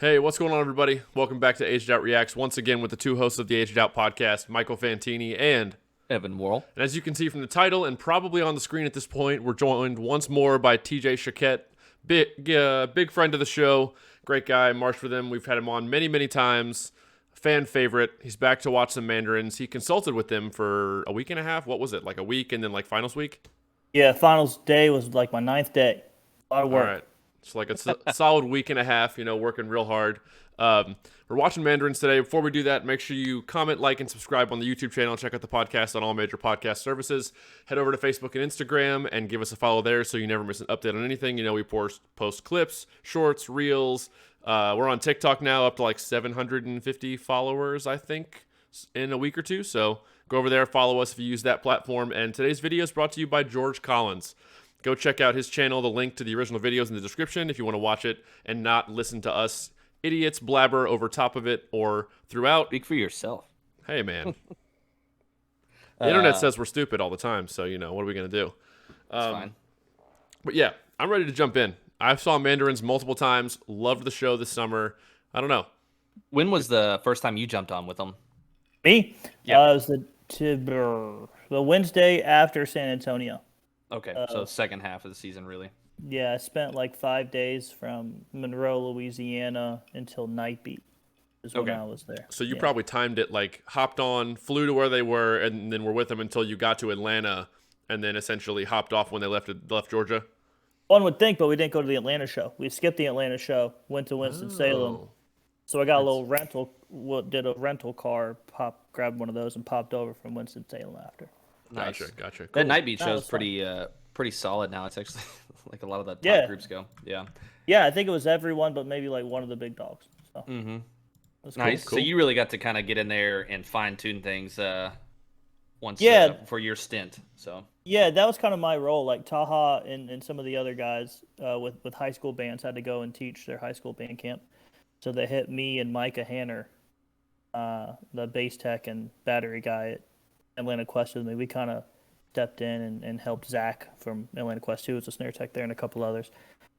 Hey, what's going on, everybody? Welcome back to Aged Out Reacts, once again with the two hosts of the Aged Out podcast, Michael Fantini and Evan Worrell. And as you can see from the title and probably on the screen at this point, we're joined once more by TJ Choquette, big friend of the show, great guy, marched with him. We've had him on many, many times, fan favorite. He's back to watch some Mandarins. He consulted with them for a week and a half. What was it, like a week and then like finals week? Yeah, finals day was like my 9th day. A lot of work. All right. It's like a solid week and a half, working real hard. We're watching Mandarins today. Before we do that, make sure you comment, like, and subscribe on the YouTube channel. Check out the podcast on all major podcast services. Head over to Facebook and Instagram and give us a follow there so you never miss an update on anything. We post clips, shorts, reels. We're on TikTok now, up to like 750 followers, I think, in a week or two. So go over there, follow us if you use that platform. And today's video is brought to you by George Collins. Go check out his channel. The link to the original video is in the description if you want to watch it and not listen to us idiots blabber over top of it or throughout. Speak for yourself. Hey, man. The internet says we're stupid all the time, so, what are we going to do? That's fine. But yeah, I'm ready to jump in. I saw Mandarins multiple times, loved the show this summer. I don't know. When was the first time you jumped on with them? Me? Yeah. It was the Wednesday after San Antonio. Okay, so second half of the season, really. Yeah, I spent like 5 days from Monroe, Louisiana until Night Beat is when I was there. So you probably timed it, like hopped on, flew to where they were, and then were with them until you got to Atlanta, and then essentially hopped off when they left Georgia. One would think, but we didn't go to the Atlanta show. We skipped the Atlanta show, went to Winston-Salem. So I got a little did a rental car, grabbed one of those and popped over from Winston-Salem after. Nice. Gotcha. Cool. That Night Beat show is was pretty solid now. It's actually like a lot of the top groups go. Yeah. Yeah, I think it was everyone, but maybe like one of the big dogs. So. Nice. Cool. So you really got to kind of get in there and fine tune things once for your stint. So yeah, that was kind of my role. Like Taha and some of the other guys with high school bands had to go and teach their high school band camp. So they hit me and Micah Hanner, the bass tech and battery guy at Atlanta Quest with me. We kind of stepped in and helped Zach from Atlanta Quest, who was a snare tech there, and a couple others.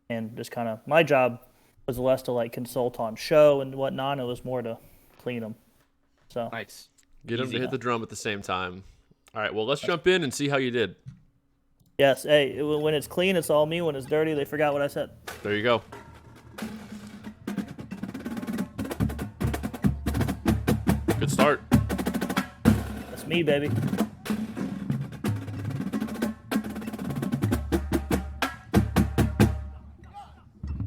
And just kind of, my job was less to like consult on show and whatnot. It was more to clean them. So nice. Get them to hit the drum at the same time. All right, well, let's jump in and see how you did. Yes, hey, when it's clean, it's all me. When it's dirty, they forgot what I said. There you go. Good start. That's me, baby.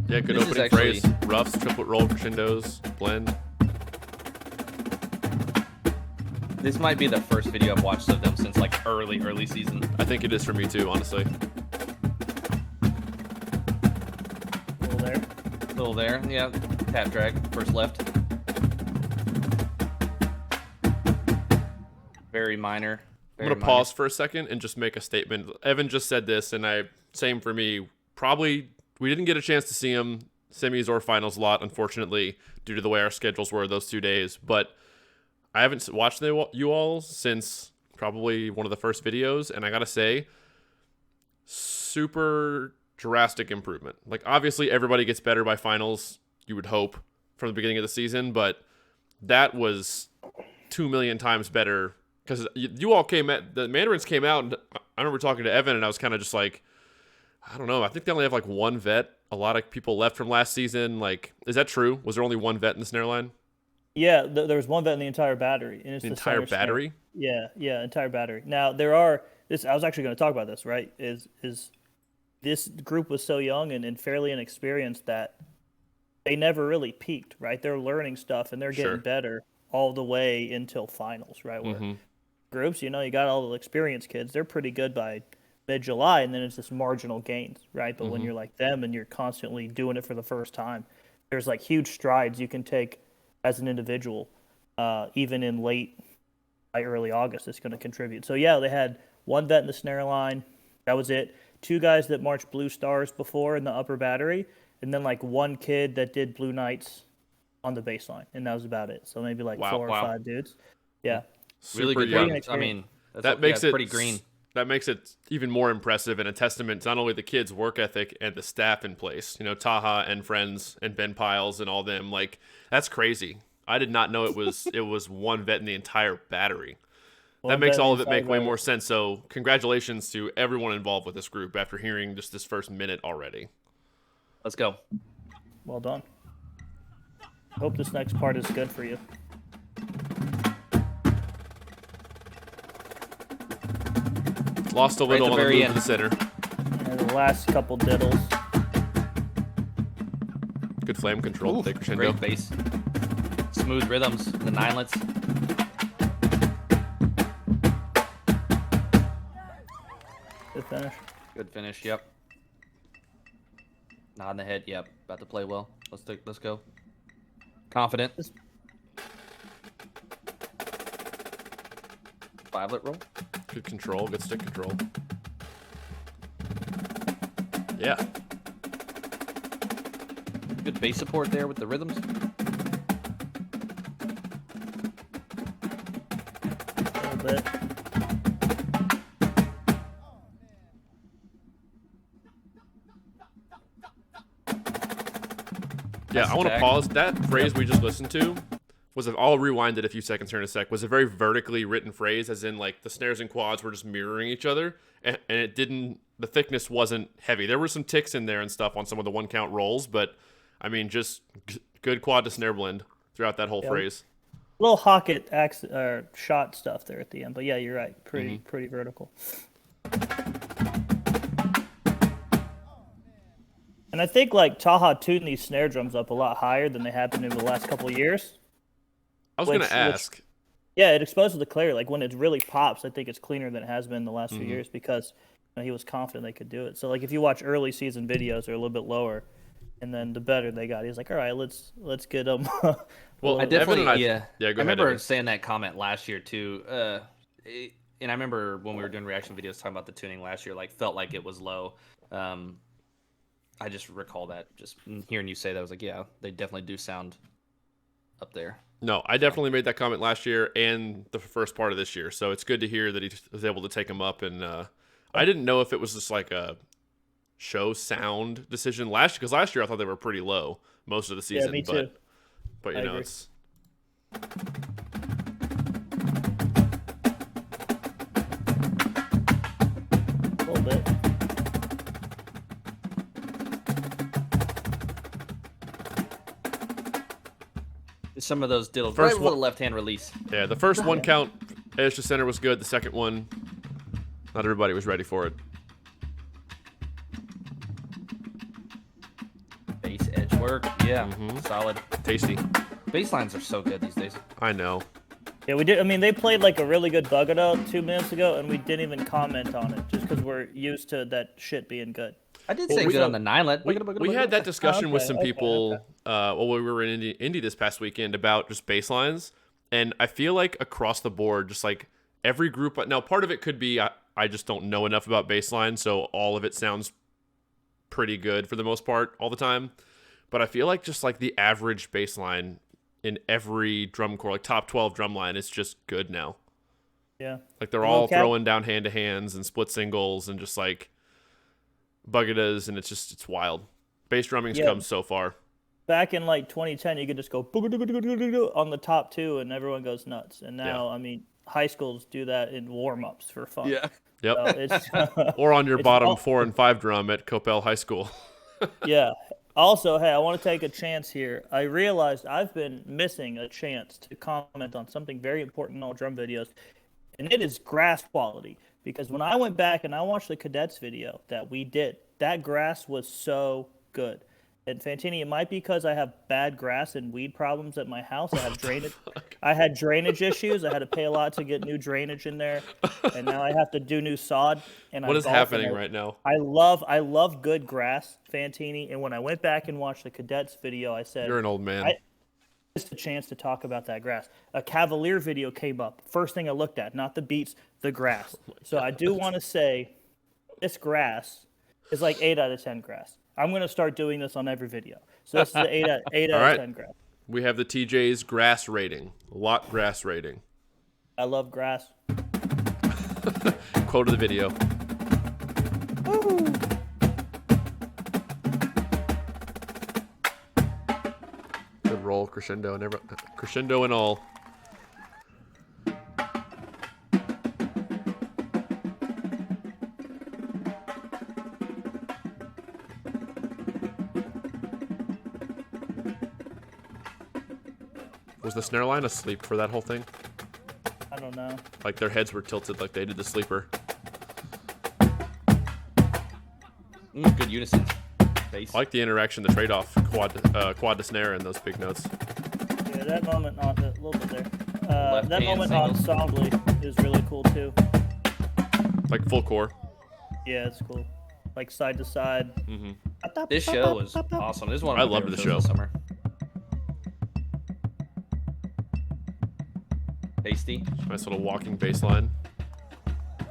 Yeah, good This is opening actually- phrase. Roughs, triplet roll, crescendos, blend. This might be the first video I've watched of them since like early season. I think it is for me too, honestly. Little there. Yeah. Tap drag, first left. Very minor. I'm going to pause for a second and just make a statement. Evan just said this, and same for me. Probably, we didn't get a chance to see him semis or finals a lot, unfortunately, due to the way our schedules were those 2 days. But I haven't watched you all since probably one of the first videos, and I got to say, super drastic improvement. Like, obviously, everybody gets better by finals, you would hope, from the beginning of the season, but that was 2 million times better. Because you all the Mandarins came out, and I remember talking to Evan, and I was kind of just like, I don't know. I think they only have like one vet. A lot of people left from last season. Like, is that true? Was there only one vet in the snare line? Yeah, there was one vet in the entire battery. And it's The entire battery? Snare. Yeah, entire battery. Now, I was actually going to talk about this, right? Is this group was so young and fairly inexperienced that they never really peaked, right? They're learning stuff, and they're getting better all the way until finals, right? Where groups, you got all the experienced kids. They're pretty good by mid-July, and then it's just marginal gains, right? But when you're like them and you're constantly doing it for the first time, there's like huge strides you can take as an individual, even in early August. It's going to contribute. So yeah, they had one vet in the snare line. That was it. 2 guys that marched Blue Stars before in the upper battery, and then like 1 kid that did Blue Nights on the bass line, and that was about it. So maybe like 4 or 5 dudes. Yeah. Really Super good. young. I mean, That makes it pretty green. that makes it even more impressive and a testament to not only the kids' work ethic and the staff in place. You know, Taha and friends and Ben Piles and all them. Like, that's crazy. I did not know it was one vet in the entire battery. That makes all of it make way more sense. So congratulations to everyone involved with this group after hearing just this first minute already. Let's go. Well done. Hope this next part is good for you. Lost a little on the move to the center. Yeah, the last couple diddles. Good flame control. Take crescendo. Great bass. Smooth rhythms. The ninelets. Good finish. Good finish. Yep. Nod in the head. Yep. About to play well. Let's go. Confident. Fivelet roll. Good control. Good stick control. Yeah. Good bass support there with the rhythms. A little bit. Yeah, I want to pause. That phrase we just listened to I'll rewind it a few seconds here in a sec, was a very vertically written phrase, as in, like, the snares and quads were just mirroring each other, and it didn't, the thickness wasn't heavy. There were some ticks in there and stuff on some of the one-count rolls, but, I mean, just good quad to snare blend throughout that whole phrase. A little Choquette shot stuff there at the end, but yeah, you're right. Pretty vertical. And I think, like, Taha tuned these snare drums up a lot higher than they have been over the last couple of years. I was going to ask. Yeah, it exposes the clarity. Like, when it really pops, I think it's cleaner than it has been the last few years because he was confident they could do it. So, like, if you watch early season videos, they're a little bit lower. And then the better they got, he's like, all right, let's get them. Well, I definitely, I remember Evan. saying that comment last year, too. And I remember when we were doing reaction videos talking about the tuning last year, like, felt like it was low. I just recall that, just hearing you say that, I was like, yeah, they definitely do sound up there. No, I definitely made that comment last year and the first part of this year. So it's good to hear that he was able to take them up. And I didn't know if it was just like a show sound decision because last year I thought they were pretty low most of the season. Yeah, me too. But you know, it's. A little bit. Some of those diddles right with the left-hand release. Yeah, the first one count edge to center was good. The second one, not everybody was ready for it. Bass edge work, yeah, solid. Tasty. Bass lines are so good these days. I know. Yeah, we did. I mean, they played like a really good Bugada 2 minutes ago, and we didn't even comment on it just because we're used to that shit being good. I did say good on the ninelet. We had that discussion with some people while we were in Indy this past weekend about just bass lines, and I feel like across the board, just like every group. Now, part of it could be I just don't know enough about bass lines, so all of it sounds pretty good for the most part all the time. But I feel like just like the average bass line in every drum corps, like top 12 drum line, is just good now. Yeah. Like they're all throwing down hand to hands and split singles and just like Bugadas, and it's wild. Bass drumming's come so far. Back in like 2010, you could just go on the top two, and everyone goes nuts. And now, I mean, high schools do that in warm-ups for fun. Yeah. Yep. So or on your bottom 4 and 5 drum at Coppell High School. Yeah. Also, hey, I want to take a chance here. I realized I've been missing a chance to comment on something very important in all drum videos, and it is grass quality. Because when I went back and I watched the Cadets video that we did, that grass was so good. And Fantini, it might be because I have bad grass and weed problems at my house. I have drainage. I had drainage issues. I had to pay a lot to get new drainage in there, and now I have to do new sod. And what is happening right now? I love good grass, Fantini. And when I went back and watched the Cadets video, I said, "You're an old man." Just a chance to talk about that grass. A Cavalier video came up. First thing I looked at, not the beats, the grass. So I do want to say this grass is like 8 out of 10 grass. I'm going to start doing this on every video. So this is an 8 out of 10 grass. We have the TJ's grass rating. Lot grass rating. I love grass. Quote of the video. Woo! Good roll, crescendo, crescendo and all. Was the snare line asleep for that whole thing? I don't know. Like their heads were tilted like they did the sleeper. Good unison. Bass. I like the interaction, the trade-off, quad to snare and those big notes. Yeah, that moment on a little bit there. Left That hand moment singles. ensemble is really cool too. Like full core. Yeah, it's cool. Like side to side. This show was awesome. This is one of I my loved favorite the shows show. this summer. Tasty. Nice little walking bass line.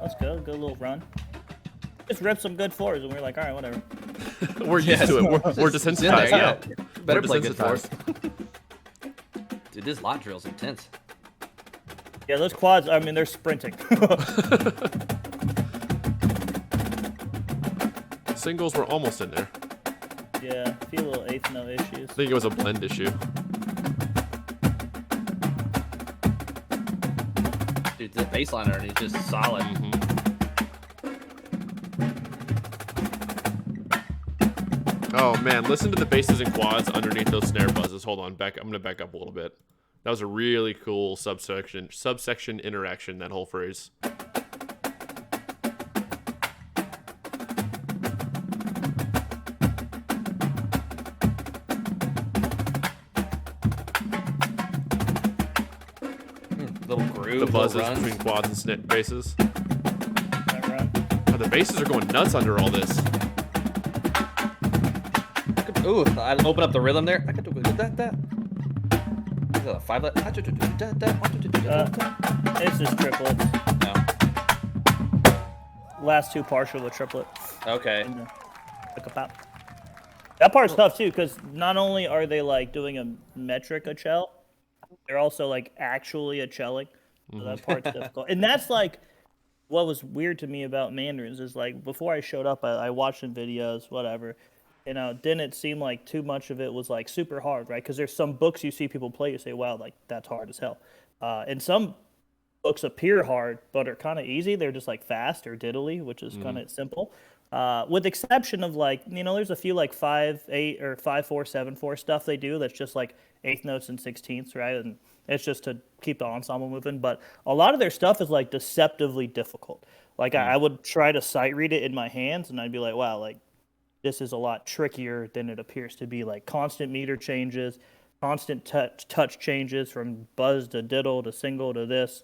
Let's go. Good little run. Just rip some good fours, and we're like, all right, whatever. We're used to it. We're It's in there, desensitized yeah. now. Better We're play good fours. desensitized. Dude, this lot drill's intense. Yeah, those quads. I mean, they're sprinting. Singles were almost in there. Yeah, a few little eighth note issues. I think it was a blend issue. Dude, the bass line underneath is just solid. Oh man, listen to the basses and quads underneath those snare buzzes. Hold on, I'm gonna back up a little bit. That was a really cool subsection interaction, that whole phrase. Little groove. The little buzzes runs. between quads and basses. That run. Oh, the basses are going nuts under all this. Ooh, I open up the rhythm there. I could do that. Is that a 5 let? It's just triplets. No. Last two partial with triplet. Okay. And, pick a pop. That part's tough too, because not only are they like doing a metric a cell, they're also like actually a celling. So that part's difficult. And that's like what was weird to me about Mandarins is like before I showed up, I watched some videos, whatever. You know, didn't seem like too much of it was like super hard, right? Because there's some books you see people play, you say, wow, like that's hard as hell. And some books appear hard, but are kind of easy. They're just like fast or diddly, which is kind of simple. With exception of like, you know, there's a few like 5/8 or 5/4, 7/4 stuff they do that's just like eighth notes and sixteenths, right? And it's just to keep the ensemble moving. But a lot of their stuff is like deceptively difficult. Like I would try to sight read it in my hands, and I'd be like, wow, like this is a lot trickier than it appears to be. Like constant meter changes, constant touch changes from buzz to diddle to single to this.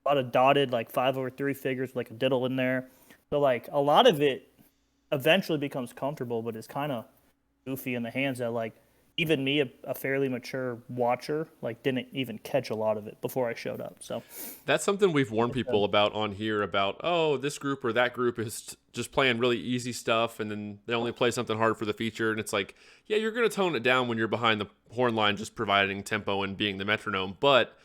A lot of dotted like 5/3 figures, like a diddle in there. So like a lot of it eventually becomes comfortable, but it's kind of goofy in the hands that like even me, a fairly mature watcher, like didn't even catch a lot of it before I showed up. So That's something we've warned people about on here about, oh, this group or that group is just playing really easy stuff, and then they only play something hard for the feature. And it's like, yeah, you're going to tone it down when you're behind the horn line just providing tempo and being the metronome. But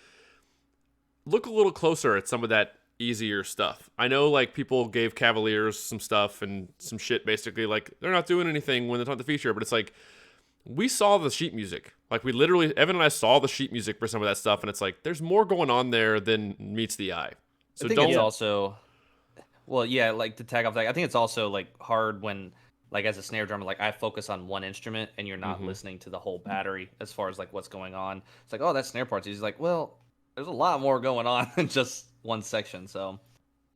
look a little closer at some of that easier stuff. I know like people gave Cavaliers some stuff and some shit basically. Like they're not doing anything when it's not the feature, but it's like, we saw the sheet music. Like we literally, Evan and I saw the sheet music for some of that stuff, and it's like there's more going on there than meets the eye. So I think don't. it's also, well, yeah, like to tag off that. I think it's also like hard when, like as a snare drummer, like I focus on one instrument and you're not listening to the whole battery as far as like what's going on. It's like, oh, that snare part's easy. He's like, well, there's a lot more going on than just one section. So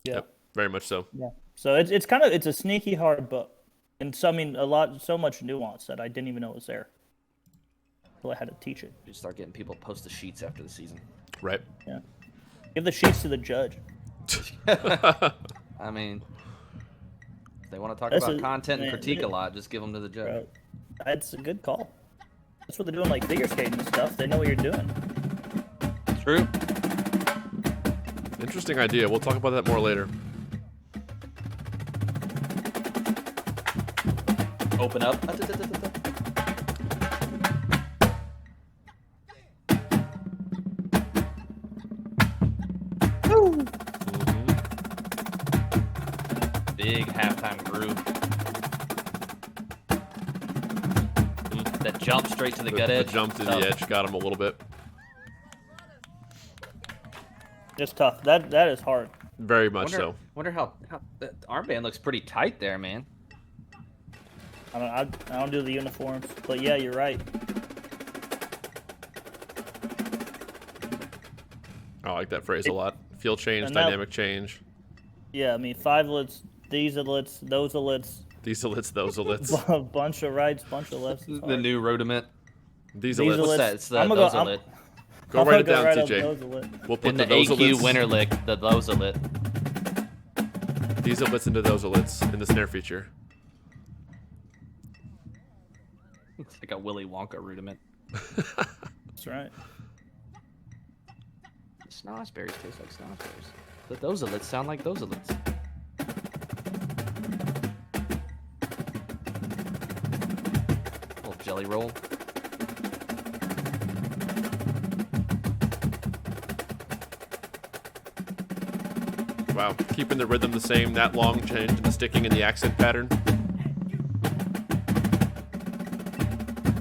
yeah, Yep, very much so. yeah. So it's kind of it's a sneaky hard book, and so I mean so much nuance that I didn't even know was there. So I had to teach it. you start getting people post the sheets after the season. Right. Yeah, give the sheets to the judge. I mean, if they want to talk This about is- content and man, critique it- a lot, just give them to the judge. Bro, that's a good call. That's what they're doing, like figure skating and stuff. They know what you're doing. True. Interesting idea. We'll talk about that more later. Open up. halftime groove. That jump straight to the gut edge. The jump to the edge got him a little bit. Just tough. That is hard. Very much so. Wonder how that armband looks pretty tight there, man. I don't do the uniforms, but yeah, you're right. I like that phrase a lot. Field change, And dynamic change. Yeah, I mean, 5-lits, these-a-lits, those-a-lits. These-a-lits, those-a-lits. A bunch of rights, bunch of lefts. The new rudiment. These-a-lits. What's that? It's the those-a-lit. Go write it down, TJ. We'll put in the those AQ winner lick, the those-a-lit. These-a-lits into those-a-lits in the snare feature. It's like a Willy Wonka rudiment. That's right. Snozzberries taste like snozzberries. But those-a-lits sound like those-a-lits. Little jelly roll. Wow, keeping the rhythm the same, that long change in the sticking and the accent pattern.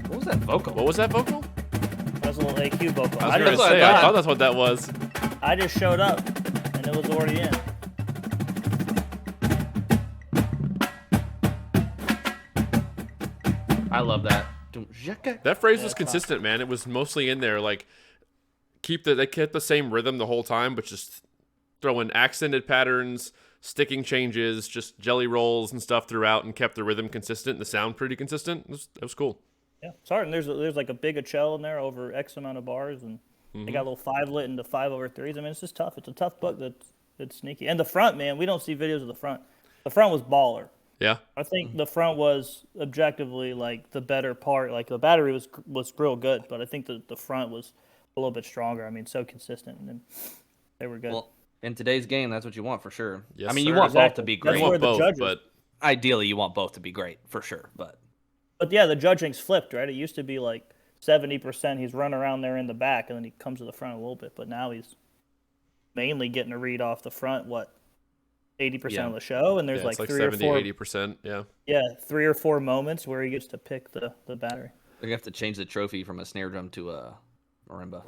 What was that vocal? What was that vocal? That was a little AQ vocal. I was going to say, I thought that's what that was. I just showed up, and it was already in. I love that. That phrase was consistent, man. It was mostly in there, like they kept the same rhythm the whole time, but just throw in accented patterns, sticking changes, just jelly rolls and stuff throughout, and kept the rhythm consistent and the sound pretty consistent. That was cool. Yeah, sorry. And there's like a big cello in there over X amount of bars, and they got a little 5-lit into 5/3s. I mean, it's just tough. It's a tough book that's sneaky. And the front, man, we don't see videos of the front. The front was baller. Yeah. I think the front was objectively like the better part. Like the battery was real good, but I think the front was a little bit stronger. I mean, so consistent, and they were good. Well, in today's game, that's what you want for sure. Yes, I mean, sir. you want Exactly. both to be That's great. You want where the both, judges- but Ideally, you want both to be great for sure. But yeah, the judging's flipped, right? It used to be like 70% he's running around there in the back, and then he comes to the front a little bit. But now he's mainly getting a read off the front, 80% of the show, and there's yeah, like it's like 3 70, or 4 80%. Yeah. Yeah, 3 or 4 moments where he gets to pick the battery. they're gonna have to change the trophy from a snare drum to a marimba.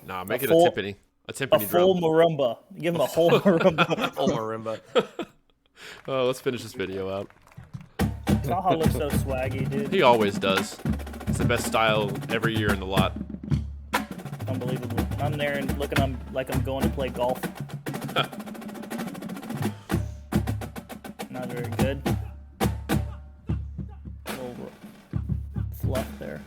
Nah, make A it full- a timpani. A A timpani full drum. marimba. Give him a whole marimba. Full marimba. Oh, let's finish this video out. Saha looks so swaggy, dude. He always does. It's the best style every year in the lot. Unbelievable. I'm there and looking like I'm going to play golf. Not very good. A little fluff there.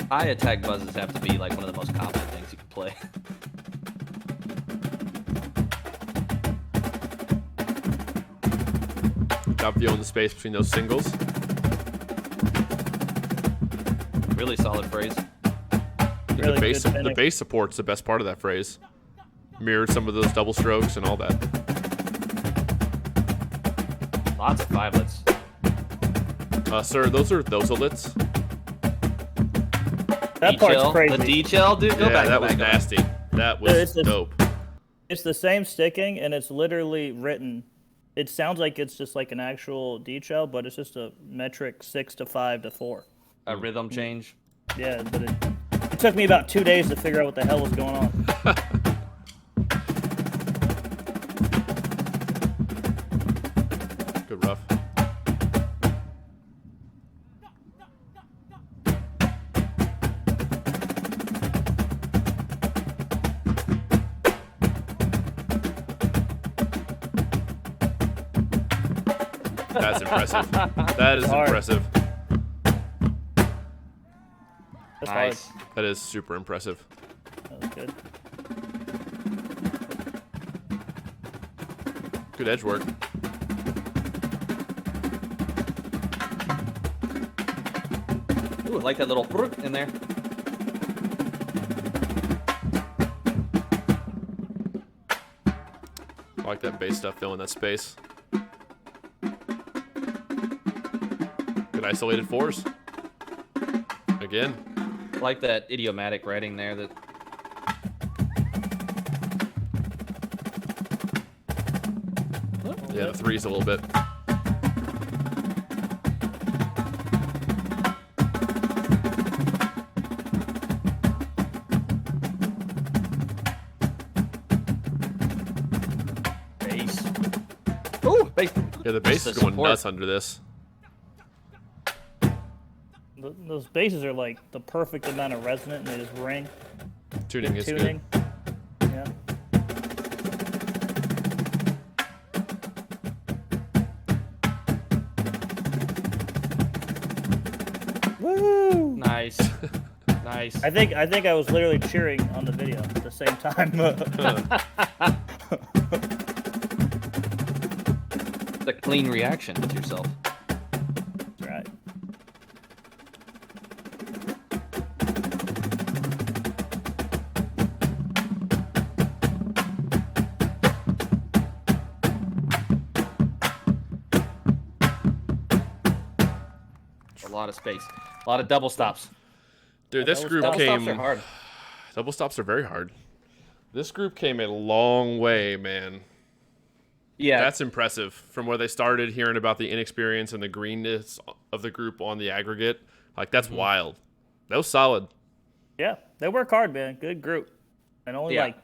Eye attack buzzes have to be like one of the most common things you can play. Got feeling the space between those singles. Really solid phrase. Really the bass, good the finish. bass support's the best part of that phrase. Mirrored some of those double strokes and all that. Lots of 5-lits. Sir, those are those-a-lits. That part's D-chill. crazy. The D-chill, dude. Go Yeah, back, that go was back, go back. nasty. That Dude, was dope. It's the same sticking, and it's literally written. It sounds like it's just like an actual D-shell, but it's just a metric 6 to 5 to 4. A rhythm change. Yeah, but it took me about 2 days to figure out what the hell was going on. Good rough. That's impressive. That is hard. impressive. That's Nice. hard. That is super impressive. That was good. Good edge work. Ooh, I like that little in there. I like that bass stuff filling that space. Good isolated fours. Again. I like that idiomatic writing there. That Yeah, the threes a little bit. Bass. Ooh, bass. Yeah, the bass The is going support. nuts under this. Those basses are like the perfect amount of resonant, and they just ring. Tuning Good is tuning. good. Yeah. Woo! Nice. Nice. I think I was literally cheering on the video at the same time. The clean reaction with yourself. That's right. A lot of space. A lot of double stops. Dude, this double group stops. Double came. stops are hard. Double stops are very hard. This group came a long way, man. Yeah. That's impressive. From where they started, hearing about the inexperience and the greenness of the group on the aggregate, like that's wild. That was solid. Yeah, they work hard, man. Good group, and only Yeah. like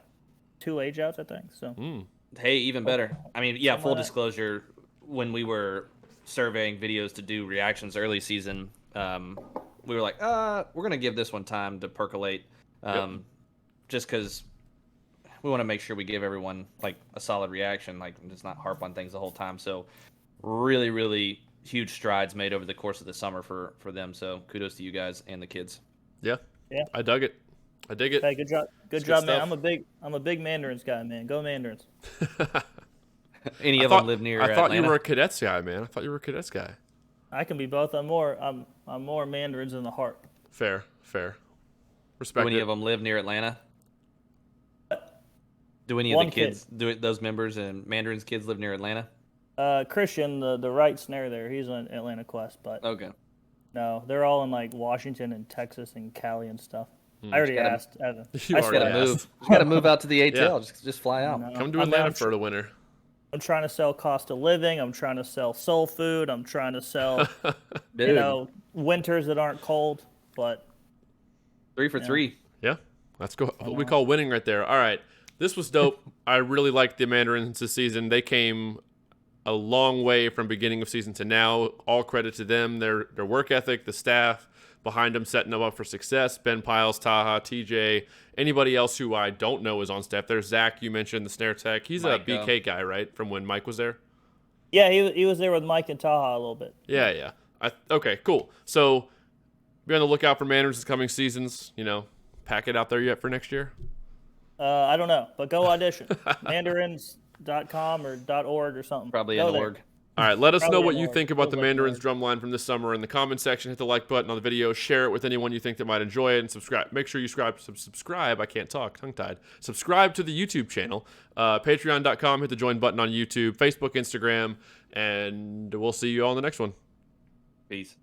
2 age outs, I think. So Hey, even better. I mean, yeah, full like that. disclosure, when we were surveying videos to do reactions early season, we were like, we're going to give this one time to percolate, just because we want to make sure we give everyone like a solid reaction, like just not harp on things the whole time. So really, really huge strides made over the course of the summer for them. So kudos to you guys and the kids. Yeah. Yeah. I dug it. I dig it. hey, good job, It's good job, man. stuff. I'm a big Mandarins guy, man. Go Mandarins. Any I of thought, them live near I thought Atlanta? you were a cadets guy, man. I thought you were a cadets guy. I can be both. I'm more Mandarins in the heart. Fair. Do Respect any it. of them live near Atlanta? Do any of One the kid. kids, those members and Mandarin's kids live near Atlanta? Christian, the right snare there, he's on Atlantic Quest, but Okay. no, they're all in like Washington and Texas and Cali and stuff. I already gotta- asked Evan. You I already swear. asked. Move. You got to move out to the ATL. Yeah. Just fly out. No. Come to I'm Atlanta out- for the winter. I'm trying to sell cost of living. I'm trying to sell soul food. I'm trying to sell, Dude, winters that aren't cold. But 3 for 3. Yeah, let's go. What we call winning right there. All right, this was dope. I really liked the Mandarins this season. They came a long way from beginning of season to now. All credit to them. Their work ethic, the staff behind them setting them up for success. Ben Piles, Taha, TJ, anybody else who I don't know is on staff. There's Zach, you mentioned, the snare tech. He's Mike, a BK guy, right? From when Mike was there? yeah, he was there with Mike and Taha a little bit. Yeah. Okay, cool. So be on the lookout for Mandarins this coming seasons. Pack it out there yet for next year? I don't know, but go audition. Mandarins.com or .org or something. Probably Go an there. org. All right, let us know Probably what an you org. think about the Feels like an Mandarins org. Drumline from this summer in the comment section. Hit the like button on the video, share it with anyone you think that might enjoy it, and subscribe. Make sure you subscribe. I can't talk, tongue-tied. Subscribe to the YouTube channel, patreon.com. Hit the join button on YouTube, Facebook, Instagram, and we'll see you all in the next one. Peace.